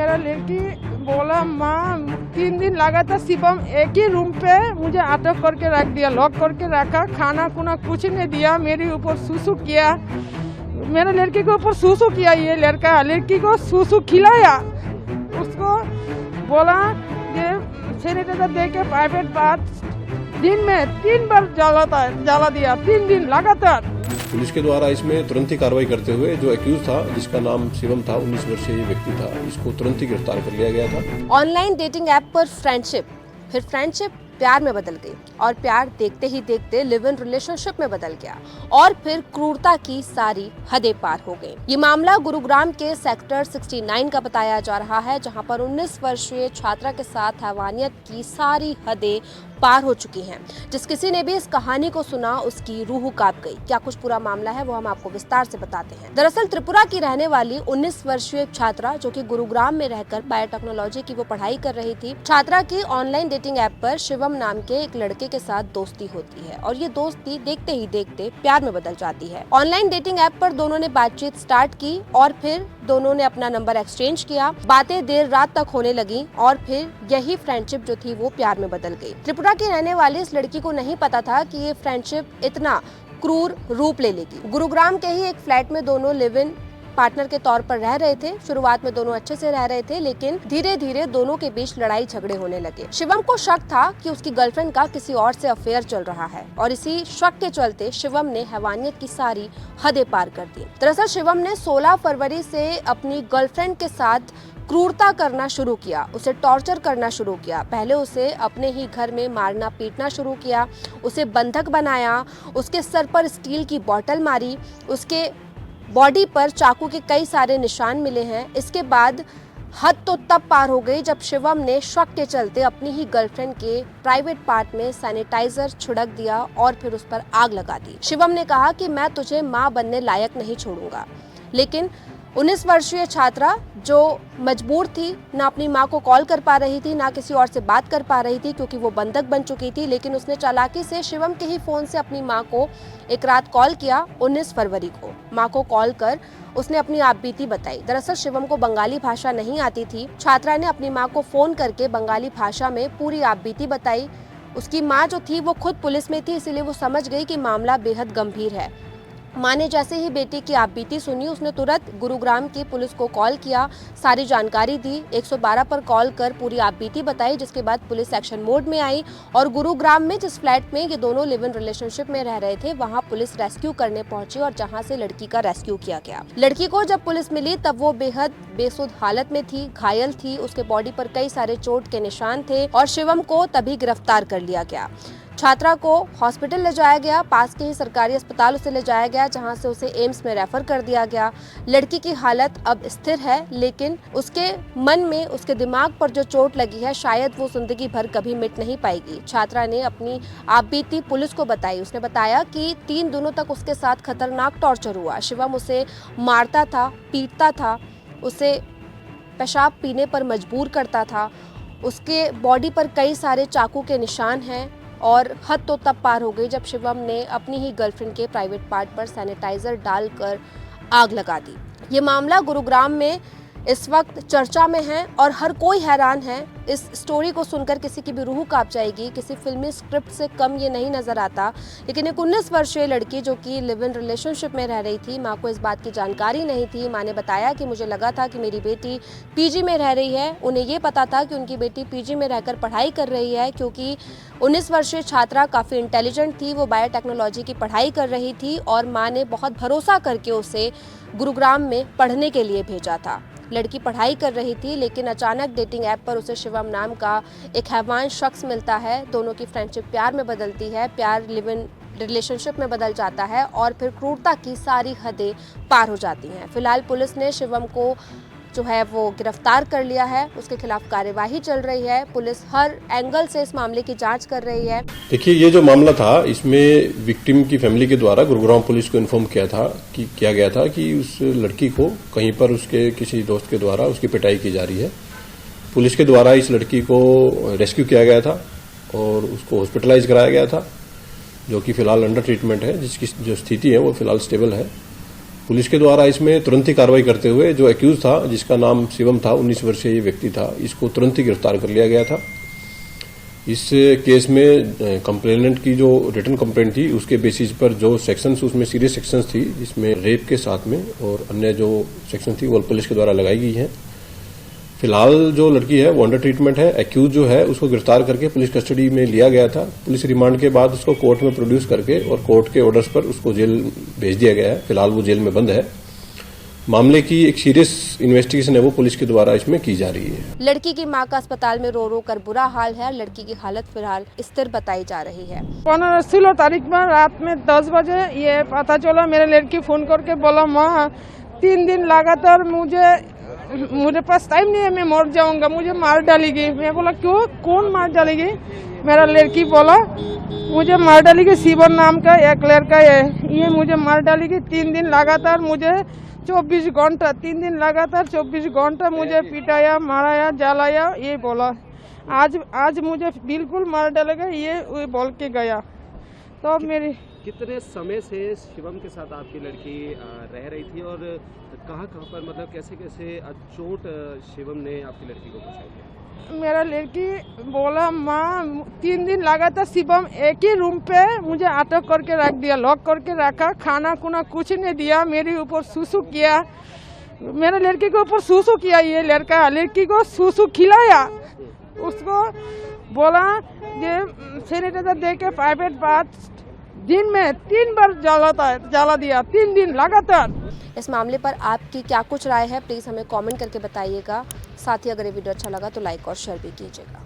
मेरा लड़की बोला माँ 3 दिन लगा था शिवम एक ही रूम पे मुझे अटक करके रख दिया, लॉक करके रखा, खाना खुना कुछ नहीं दिया, मेरे ऊपर सूसू किया, मेरे लड़की के ऊपर सूसू किया, ये लड़की को सूसू खिलाया, उसको बोला ये सैनिटाइजर दे के प्राइवेट पार्ट दिन में 3 बार जला दिया, 3 दिन लगातार। पुलिस के द्वारा इसमें तुरंत ही कार्रवाई करते हुए जो एक्यूज था, जिसका नाम शिवम था, 19 वर्षीय व्यक्ति था, इसको तुरंत ही गिरफ्तार कर लिया गया था। ऑनलाइन डेटिंग ऐप पर फ्रेंडशिप, फिर फ्रेंडशिप प्यार में बदल गई और प्यार देखते ही देखते लिव इन रिलेशनशिप में बदल गया और फिर क्रूरता की सारी हदें पार हो गई। ये मामला गुरुग्राम के सेक्टर 69 का बताया जा रहा है, जहां पर 19 वर्षीय छात्रा के साथ हैवानियत की सारी हदें पार हो चुकी हैं। जिस किसी ने भी इस कहानी को सुना उसकी रूह कांप गई। क्या कुछ पूरा मामला है वो हम आपको विस्तार से बताते हैं। दरअसल त्रिपुरा की रहने वाली 19 वर्षीय छात्रा जो कि गुरुग्राम में रहकर बायोटेक्नोलॉजी की वो पढ़ाई कर रही थी, छात्रा की ऑनलाइन डेटिंग ऐप पर शिवम नाम के एक लड़के के साथ दोस्ती होती है और ये दोस्ती देखते ही देखते प्यार में बदल जाती है। ऑनलाइन डेटिंग ऐप पर दोनों ने बातचीत स्टार्ट की और फिर दोनों ने अपना नंबर एक्सचेंज किया, बातें देर रात तक होने लगी और फिर यही फ्रेंडशिप जो थी वो प्यार में बदल गई। त्रिपुरा की रहने वाली इस लड़की को नहीं पता था कि ये फ्रेंडशिप इतना क्रूर रूप ले लेगी। गुरुग्राम के ही एक फ्लैट में दोनों लिव इन पार्टनर के तौर पर रह रहे थे। शुरुआत में दोनों अच्छे से रह रहे थे, लेकिन धीरे धीरे दोनों के बीच लड़ाई झगड़े होने लगे। शिवम को शक था कि उसकी गर्लफ्रेंड का किसी और से अफेयर चल रहा है और इसी शक के चलते शिवम ने हैवानियत की सारी हदें पार कर दी। दरअसल शिवम ने 16 फरवरी से अपनी गर्लफ्रेंड के साथ क्रूरता करना शुरू किया, उसे टॉर्चर करना शुरू किया। पहले उसे अपने ही घर में मारना पीटना शुरू किया, उसे बंधक बनाया, उसके सर पर स्टील की बोतल मारी, उसके बॉडी पर चाकू के कई सारे निशान मिले हैं। इसके बाद हद तो तब पार हो गई जब शिवम ने शक के चलते अपनी ही गर्लफ्रेंड के प्राइवेट पार्ट में सैनिटाइजर छिड़क दिया और फिर उस पर आग लगा दी। शिवम ने कहा कि मैं तुझे मां बनने लायक नहीं छोड़ूंगा, लेकिन 19 वर्षीय छात्रा जो मजबूर थी, ना अपनी मां को कॉल कर पा रही थी, ना किसी और से बात कर पा रही थी क्योंकि वो बंधक बन चुकी थी, लेकिन उसने चालाकी से शिवम के ही फोन से अपनी मां को एक रात कॉल किया। 19 फरवरी को मां को कॉल कर उसने अपनी आपबीती बताई। दरअसल शिवम को बंगाली भाषा नहीं आती थी। छात्रा ने अपनी मां को फोन करके बंगाली भाषा में पूरी आपबीती बताई। उसकी मां जो थी वो खुद पुलिस में थी, इसीलिए वो समझ गई कि मामला बेहद गंभीर है। मां ने जैसे ही बेटी की आपबीती सुनी, उसने तुरंत गुरुग्राम की पुलिस को कॉल किया, सारी जानकारी दी, 112 पर कॉल कर पूरी आपबीती बताई, जिसके बाद पुलिस एक्शन मोड में आई और गुरुग्राम में जिस फ्लैट में ये दोनों लिव इन रिलेशनशिप में रह रहे थे वहां पुलिस रेस्क्यू करने पहुंची और जहां से लड़की का रेस्क्यू किया गया। लड़की को जब पुलिस मिली तब वो बेहद बेसुध हालत में थी, घायल थी, उसके बॉडी पर कई सारे चोट के निशान थे और शिवम को तभी गिरफ्तार कर लिया गया। छात्रा को हॉस्पिटल ले जाया गया, पास के ही सरकारी अस्पताल उसे ले जाया गया, जहां से उसे एम्स में रेफर कर दिया गया। लड़की की हालत अब स्थिर है, लेकिन उसके मन में, उसके दिमाग पर जो चोट लगी है शायद वो जिंदगी भर कभी मिट नहीं पाएगी। छात्रा ने अपनी आपबीती पुलिस को बताई। उसने बताया कि 3 दिनों तक उसके साथ खतरनाक टॉर्चर हुआ। शिवम उसे मारता था, पीटता था, उसे पेशाब पीने पर मजबूर करता था। उसके बॉडी पर कई सारे चाकू के निशान हैं और हद तो तब पार हो गई जब शिवम ने अपनी ही गर्लफ्रेंड के प्राइवेट पार्ट पर सैनिटाइजर डालकर आग लगा दी। ये मामला गुरुग्राम में इस वक्त चर्चा में है और हर कोई हैरान है। इस स्टोरी को सुनकर किसी की भी रूह कांप जाएगी। किसी फिल्मी स्क्रिप्ट से कम ये नहीं नजर आता, लेकिन एक 19 वर्षीय लड़की जो कि लिव इन रिलेशनशिप में रह रही थी, माँ को इस बात की जानकारी नहीं थी। माँ ने बताया कि मुझे लगा था कि मेरी बेटी पीजी में रह रही है। उन्हें ये पता था कि उनकी बेटी पीजी में रहकर पढ़ाई कर रही है, क्योंकि 19 वर्षीय छात्रा काफ़ी इंटेलिजेंट थी, वो बायोटेक्नोलॉजी की पढ़ाई कर रही थी और माँ ने बहुत भरोसा करके उसे गुरुग्राम में पढ़ने के लिए भेजा था। लड़की पढ़ाई कर रही थी, लेकिन अचानक डेटिंग ऐप पर उसे शिवम नाम का एक हैवान शख्स मिलता है। दोनों की फ्रेंडशिप प्यार में बदलती है, प्यार लिव इन रिलेशनशिप में बदल जाता है और फिर क्रूरता की सारी हदें पार हो जाती हैं। फिलहाल पुलिस ने शिवम को जो है वो गिरफ्तार कर लिया है, उसके खिलाफ कार्यवाही चल रही है। पुलिस हर एंगल से इस मामले की जांच कर रही है। देखिए, ये जो मामला था इसमें विक्टिम की फैमिली के द्वारा गुरुग्राम पुलिस को इन्फॉर्म किया गया था कि उस लड़की को कहीं पर उसके किसी दोस्त के द्वारा उसकी पिटाई की जा रही है। पुलिस के द्वारा इस लड़की को रेस्क्यू किया गया था और उसको हॉस्पिटलाइज कराया गया था, जो कि फिलहाल अंडर ट्रीटमेंट है, जिसकी जो स्थिति है वो फिलहाल स्टेबल है पुलिस के द्वारा इसमें तुरंत ही कार्रवाई करते हुए जो एक्यूज था, जिसका नाम शिवम था, 19 वर्षीय ये व्यक्ति था, इसको तुरंत ही गिरफ्तार कर लिया गया था। इस केस में कंप्लेनेंट की जो रिटन कंप्लेंट थी उसके बेसिस पर जो सेक्शंस, उसमें सीरियस सेक्शंस थी जिसमें रेप के साथ में और अन्य जो सेक्शन थी वो पुलिस के द्वारा लगाई गई है। फिलहाल जो लड़की है वो अंडर ट्रीटमेंट है। एक्यूज जो है उसको गिरफ्तार करके पुलिस कस्टडी में लिया गया था। पुलिस रिमांड के बाद उसको कोर्ट में प्रोड्यूस करके और कोर्ट के ऑर्डर्स पर उसको जेल भेज दिया गया है। फिलहाल वो जेल में बंद है। मामले की एक सीरियस इन्वेस्टिगेशन है वो पुलिस के द्वारा इसमें की जा रही है। लड़की की मां का अस्पताल में रो रो कर बुरा हाल है। लड़की की हालत फिलहाल स्थिर बताई जा रही है। 16 तारीख में रात में 10 बजे ये पता चला, मेरे लड़की फोन करके बोला माँ 3 दिन लगातार मुझे पास टाइम नहीं है, मैं मर जाऊंगा, मुझे मार डालेगी। मैं बोला क्यों, कौन मार डालेगी? मेरा लड़की बोला मुझे मार डालेगी, शिवन नाम का एक लड़का है, ये मुझे मार डालेगी। 3 दिन लगातार मुझे 24 घंटा 3 दिन लगातार 24 घंटा मुझे पिटाया, माराया, जलाया, ये बोला। आज मुझे बिल्कुल मार डालेगा ये बोल के गया। तो मेरी कितने समय से शिवम के साथ आपकी लड़की रह रही थी और कहाँ पर, मतलब कैसे कैसे चोट शिवम ने आपकी लड़की को पहुंचाई थी? मेरा लड़की बोला माँ 3 दिन लगातार शिवम एक ही रूम पे मुझे अटक करके रख दिया, लॉक करके रखा, खाना खुना कुछ नहीं दिया, मेरे ऊपर सुसु किया, मेरे लड़की के ऊपर सुसु किया। ये लड़की को सुसु खिलाया, उसको बोला ये सैनिटाइजर दे के प्राइवेट बात दिन में 3 बार जला दिया, 3 दिन लगातार। इस मामले पर आपकी क्या कुछ राय है, प्लीज हमें कमेंट करके बताइएगा। साथ ही अगर ये वीडियो अच्छा लगा तो लाइक और शेयर भी कीजिएगा।